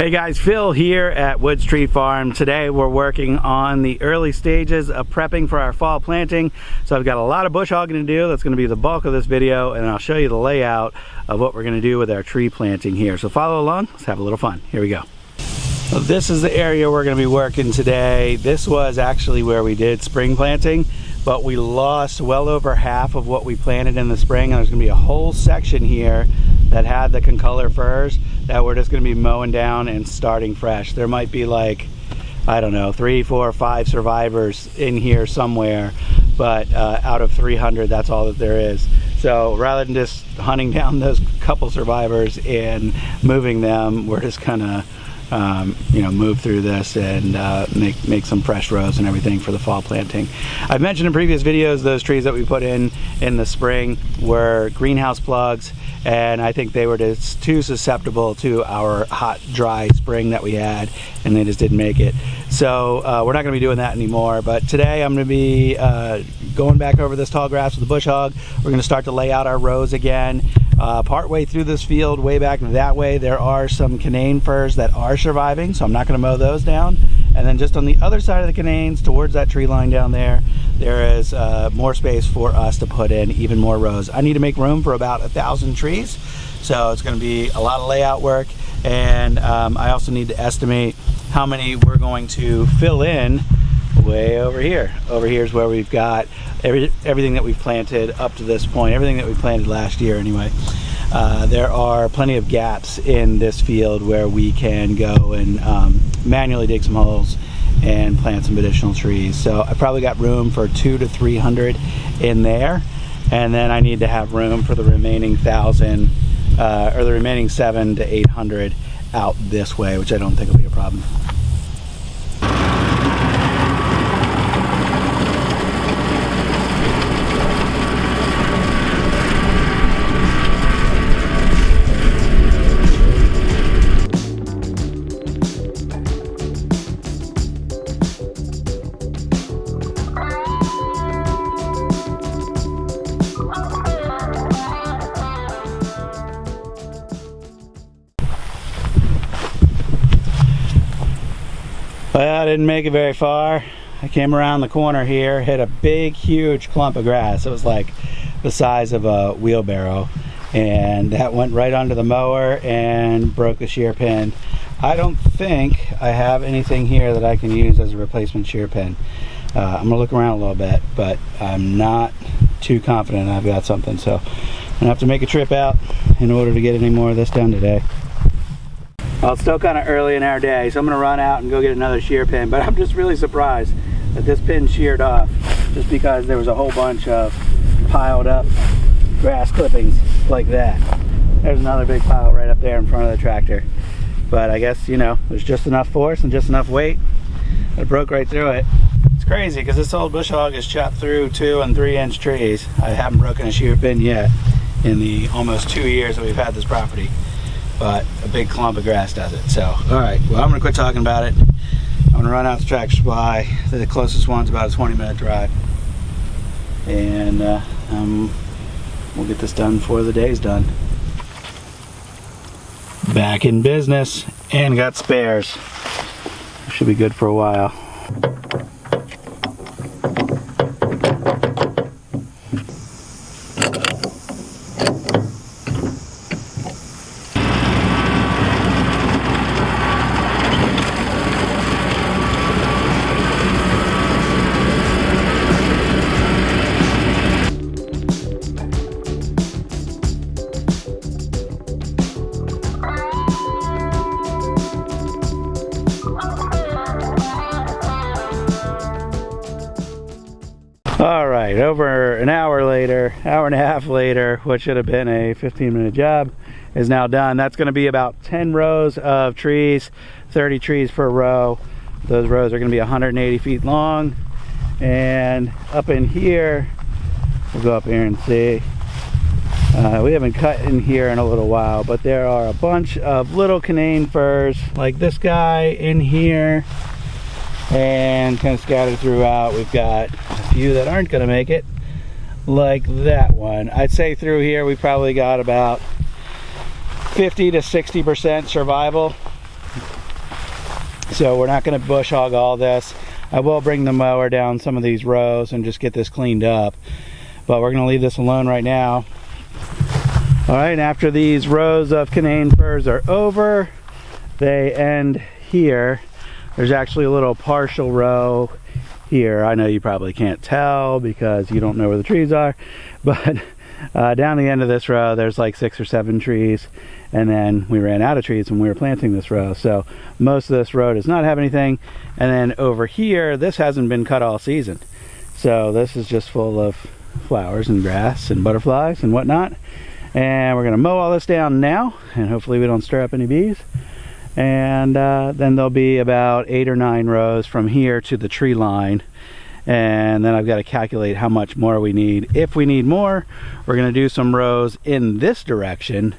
Hey guys, Phil here at Woods Tree Farm. Today we're working on the early stages of prepping for our fall planting. So I've got a lot of bush hogging to do. That's going to be the bulk of this video, and I'll show you the layout of what we're going to do with our tree planting here. So follow along, let's have a little fun. Here we go. So this is the area we're going to be working today. This was actually where we did spring planting, but we lost well over half of what we planted in the spring, and there's going to be a whole section here that had the concolor firs that we're just going to be mowing down and starting fresh. There might be like, I don't know, 3, 4, 5 survivors in here somewhere, but out of 300, that's all that there is. So rather than just hunting down those couple survivors and moving them, we're just gonna move through this and make some fresh rows and everything for the fall planting. I've mentioned in previous videos those trees that we put in the spring were greenhouse plugs, and I think they were just too susceptible to our hot, dry spring that we had, and they just didn't make it. So we're not going to be doing that anymore, but today I'm going to be going back over this tall grass with the bush hog. We're going to start to lay out our rows again. Part way through this field, way back that way, there are some canane firs that are surviving, so I'm not going to mow those down. And then just on the other side of the cananes, towards that tree line down there, there is more space for us to put in even more rows. I need to make room for about 1,000 trees, so it's going to be a lot of layout work. And I also need to estimate how many we're going to fill in way over here. Over here is where we've got everything that we've planted up to this point, everything that we planted last year anyway. There are plenty of gaps in this field where we can go and manually dig some holes and plant some additional trees. So I probably got room for 200 to 300 in there, and then I need to have room for the remaining 1,000 or the remaining 700 to 800 out this way, which I don't think will be a problem. Well, I didn't make it very far. I came around the corner here, hit a big, huge clump of grass. It was like the size of a wheelbarrow, and that went right onto the mower and broke the shear pin. I don't think I have anything here that I can use as a replacement shear pin. I'm gonna look around a little bit, but I'm not too confident I've got something, so I'm gonna have to make a trip out in order to get any more of this done today. Well, it's still kind of early in our day, so I'm going to run out and go get another shear pin, but I'm just really surprised that this pin sheared off just because there was a whole bunch of piled up grass clippings like that. There's another big pile right up there in front of the tractor, but I guess, you know, there's just enough force and just enough weight. It broke right through it. It's crazy because this old bush hog has chopped through 2 and 3 inch trees. I haven't broken a shear pin yet in the almost 2 years that we've had this property, but a big clump of grass does it. So, all right, well, I'm gonna quit talking about it. I'm gonna run out to Tractor Supply. The closest one's about a 20-minute drive, and we'll get this done before the day's done. Back in business and got spares. Should be good for a while. All right, over an hour later, hour and a half later, what should have been a 15-minute job is now done. That's going to be about 10 rows of trees, 30 trees per row. Those rows are going to be 180 feet long. And up in here, we'll go up here and see. We haven't cut in here in a little while, but there are a bunch of little canane firs like this guy in here, and kind of scattered throughout. We've got a few that aren't going to make it, like that one. I'd say through here we probably got about 50 to 60% survival. So we're not going to bush hog all this. I will bring the mower down some of these rows and just get this cleaned up, but we're going to leave this alone right now. All right, after these rows of Canaan firs are over, they end here. There's actually a little partial row here. I know you probably can't tell because you don't know where the trees are, but down the end of this row there's like 6 or 7 trees, and then we ran out of trees when we were planting this row, so most of this row does not have anything. And then over here, this hasn't been cut all season, so this is just full of flowers and grass and butterflies and whatnot. And we're going to mow all this down now, and hopefully we don't stir up any bees. And then there'll be about 8 or 9 rows from here to the tree line, and then I've got to calculate how much more we need. If we need more, we're going to do some rows in this direction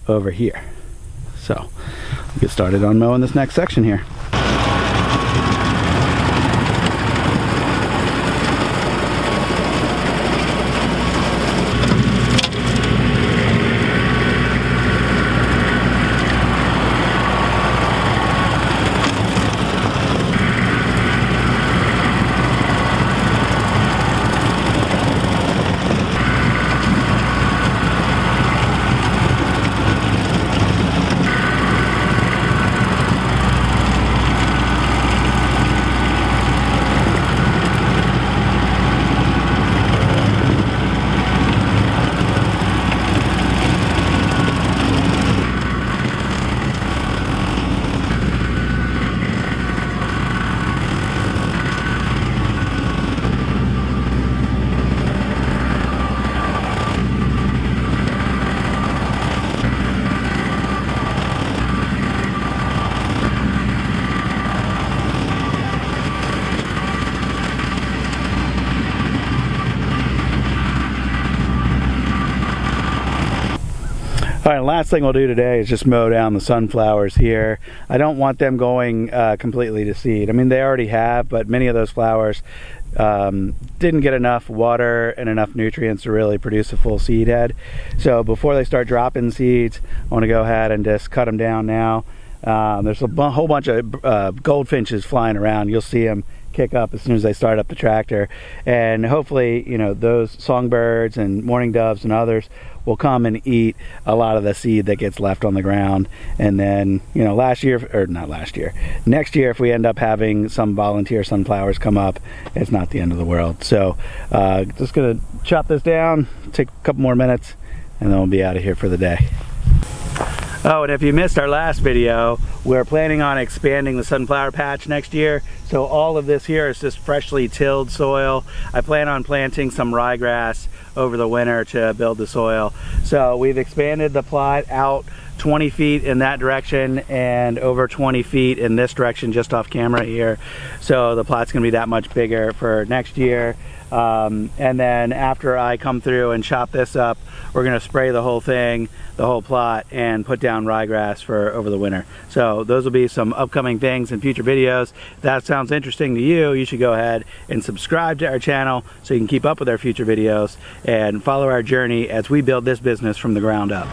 over here. So we'll get started on mowing this next section here. All right, last thing we'll do today is just mow down the sunflowers here. I don't want them going completely to seed. I mean, they already have, but many of those flowers didn't get enough water and enough nutrients to really produce a full seed head. So before they start dropping seeds, I want to go ahead and just cut them down now. There's a whole bunch of goldfinches flying around. You'll see them kick up as soon as they start up the tractor, and hopefully, you know, those songbirds and mourning doves and others will come and eat a lot of the seed that gets left on the ground. And then, you know, next year, if we end up having some volunteer sunflowers come up, it's not the end of the world. So just gonna chop this down, take a couple more minutes, and then we'll be out of here for the day. Oh, and if you missed our last video, we're planning on expanding the sunflower patch next year. So all of this here is just freshly tilled soil. I plan on planting some ryegrass over the winter to build the soil. So we've expanded the plot out 20 feet in that direction and over 20 feet in this direction just off camera here. So the plot's gonna be that much bigger for next year. And then after I come through and chop this up, we're gonna spray the whole thing, the whole plot, and put down ryegrass for over the winter. So those will be some upcoming things in future videos. If that sounds interesting to you, you should go ahead and subscribe to our channel so you can keep up with our future videos and follow our journey as we build this business from the ground up.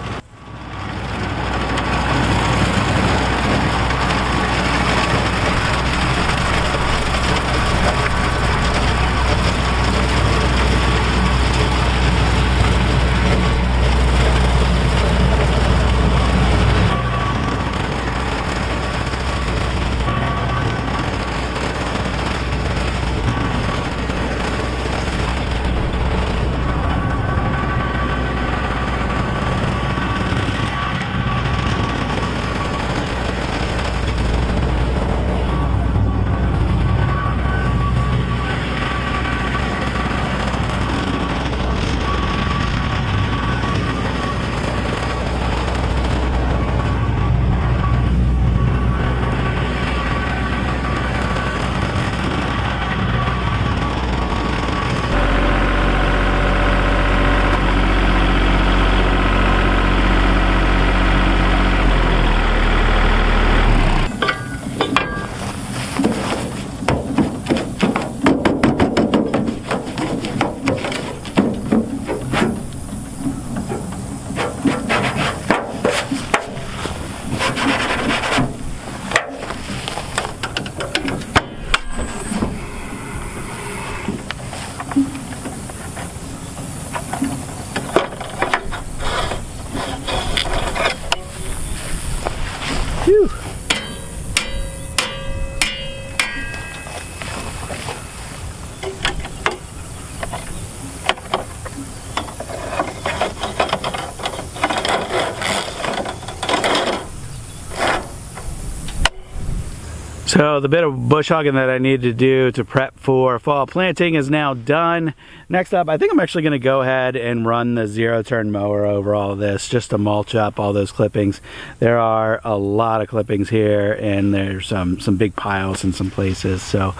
So the bit of bush hogging that I needed to do to prep for fall planting is now done. Next up, I think I'm actually going to go ahead and run the zero-turn mower over all of this just to mulch up all those clippings. There are a lot of clippings here, and there's some big piles in some places. So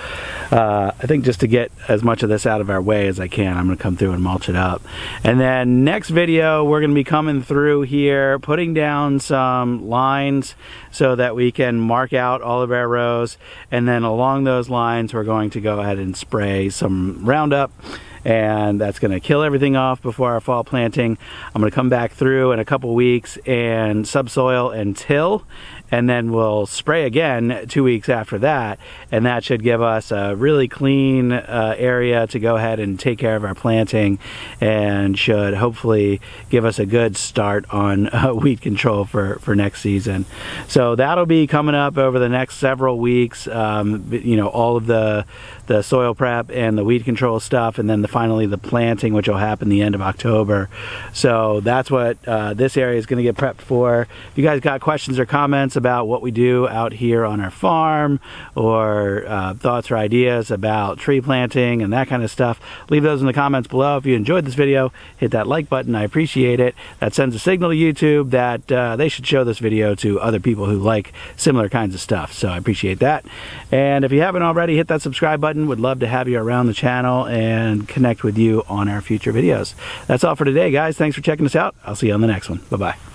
I think just to get as much of this out of our way as I can, I'm going to come through and mulch it up. And then next video, we're going to be coming through here, putting down some lines so that we can mark out all of our rows. And then along those lines, we're going to go ahead and spray some Roundup, and that's going to kill everything off before our fall planting. I'm going to come back through in a couple weeks and subsoil and till, and then we'll spray again 2 weeks after that, and that should give us a really clean area to go ahead and take care of our planting, and should hopefully give us a good start on weed control for next season. So that'll be coming up over the next several weeks. You know, all of the soil prep and the weed control stuff, and then finally the planting, which will happen the end of October. So that's what this area is going to get prepped for. If you guys got questions or comments about what we do out here on our farm, or thoughts or ideas about tree planting and that kind of stuff, leave those in the comments below. If you enjoyed this video, hit that like button. I appreciate it. That sends a signal to YouTube that they should show this video to other people who like similar kinds of stuff. So I appreciate that. And if you haven't already, hit that subscribe button. Would love to have you around the channel and connect with you on our future videos. That's all for today, guys. Thanks for checking us out. I'll see you on the next one. Bye-bye.